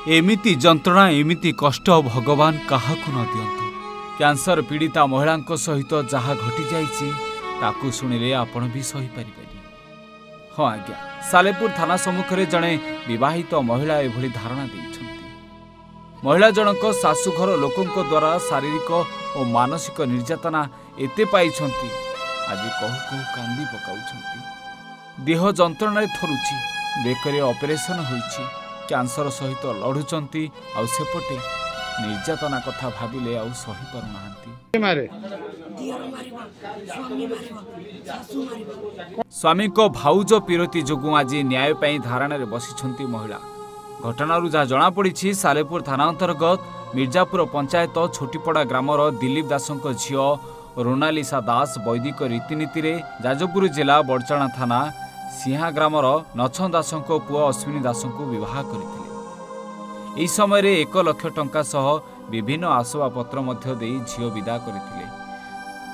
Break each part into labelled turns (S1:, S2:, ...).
S1: एमिति जंत्रणा एमिति कष्ट भगवान काहाकु न दियंतु। कैंसर पीड़िता महिला सहित जहाँ घटी जाइछि ताकू शुणिले आपण भी सही पारिबेनी। हाँ आज्ञा, सालेपुर थाना सम्मुखें जड़े विवाहित महिला एभली धारणा देइछंती। महिला जनक शाशुघर लोकंक द्वारा शारीरिक और मानसिक निर्यातना एते पाइछंती आज कहू कहू कांदी पकाउछंती। देह जंत्रणा थरुछि, बेकरे ऑपरेशन होइछि, कैंसर सहित लढुचंती आ सेपटे निर्यातना कथा भाविले आ सही पारुनाहांती। स्वामी को भाउज पिरती जोगु आज न्याय पाई धारणा रे बसिछंती महिला। घटनारू जहाँ जना पड़ी सालेपुर थाना अंतर्गत मिर्जापुर पंचायत छोटीपड़ा ग्रामर दिलीप दासंक झियो रोनालिसा दास वैदिक रीतिनीति रे जाजपुर जिला बड़चाणा थाना सिंहा ग्रामर नछन दासंक पुआ अश्विनी दासंक विवाह करथिले। एही समय रे 1 लाख टंका सह विभिन्न आसबाबपत्र मध्य देई झियो विदा करथिले।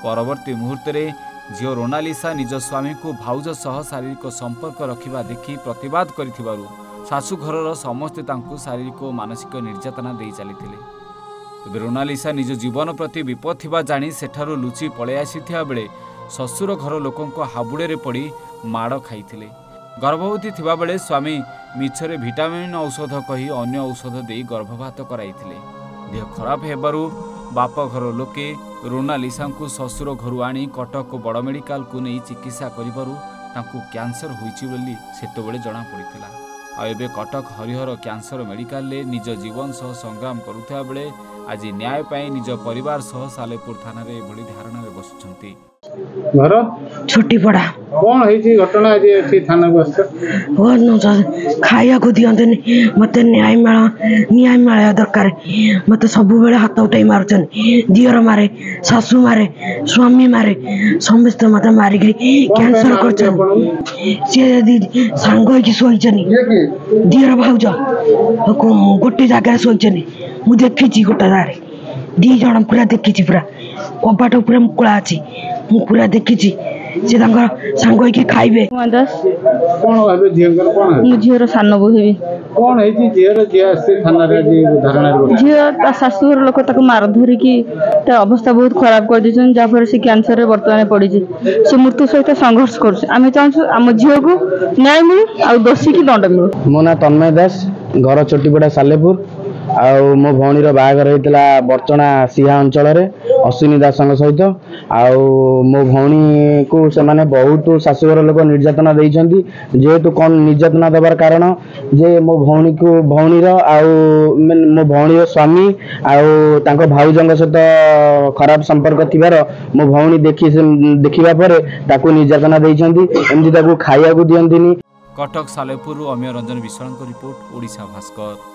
S1: परवर्ती मुहूर्त रे झियो रोनालिसा निज स्वामी को भाउज सह शारीरिक संपर्क रखिबा देखि प्रतिवाद करिथिबारु शाशुघरर समस्ते तांकु शारीरिक और मानसिक निर्यातना दे चली। तेज रोनालिसा निज जीवन प्रति विपद थिबा जानी सेठारु लुचि पळे आसीथिया बेले शशुर घर लोकंक हाबुड़े पड़ी माड़ खाइथिले। गर्भवती थिबा बेले स्वामी मिछरे विटामिन औषध कही अन्य औषध दे गर्भपात कराइथिले। देह खराब हेबारु बाप घर लोके रोनालिसा को शशुर घर आनी कटक बड़ मेडिकल को नहीं चिकित्सा करिबारु तांकु कैंसर होइछि बोली सेतबेले जणा पड़िथिला। आबे कटक हरिहर कैंसर मेडिकल ले निज जीवन सह संग्राम करुथा बेले आज न्याय पाई निज परिवार सह सालेपुर थाना रे एभली धारणा रे बसुछंती।
S2: घर
S3: छोटी पड़ा
S2: कौन है घटना आज एठी थाना बस
S3: खाया को दियंते मते न्याय मिला दरकार। मते सब बेले हाथ उठाई मारुचन, दियर मारे, सासू मारे, स्वामी मारे, समस्त मते मारिक कैंसर करछन। से सांग की सोइचनी दियर भाउज गोटे जगह सोइचनी मु देखिछि। गोटे जारे दी जण पूरा देखिछि, पूरा कबाट पूरा मुकुला अछि, मु पूरा देखिछि। से सांग होइके खाइबे।
S2: कौन भाबे झियर कौन है?
S4: मु झियर सान बो हेबी।
S2: कौन है झियर जिया से थाना रे जी धारणा रे
S4: झियर ता शाशुर लोक ताको मार धरि की ता अवस्था बहुत खराब कर दिछन, जा पर से कैंसर रे वर्तमान पड़ी छी। से मृत्यु सहित संघर्ष करछ। आमे चाहछु हम झियो को न्याय मिलु आ दोषी की दंड मिलु।
S5: मो ना तन्मय दास, घर छोटीपड़ा सालेपुर। आउ मो भौणीर बाहागर होइतला बड़चणा सिहा अंचल रे अश्विनी दासंग सहित। आउ मो भौणी को से माने बहुत शाशुघर लोक निर्यातना देइछंती। जेहेतु कौन निर्यातना देवार कारण जे मो भौणी को भौणीर आउ मो भौणीर स्वामी आउ तांको भाउजंग सहित खराब संपर्क थिबार मो भौणी देखिबा परे ताको निर्यातना देइछंती। एमदी ताको खाइया को दियंतिनी।
S1: कटक सालेपुर अमीय रंजन विश्वाल रिपोर्ट, ओडिशा भास्कर।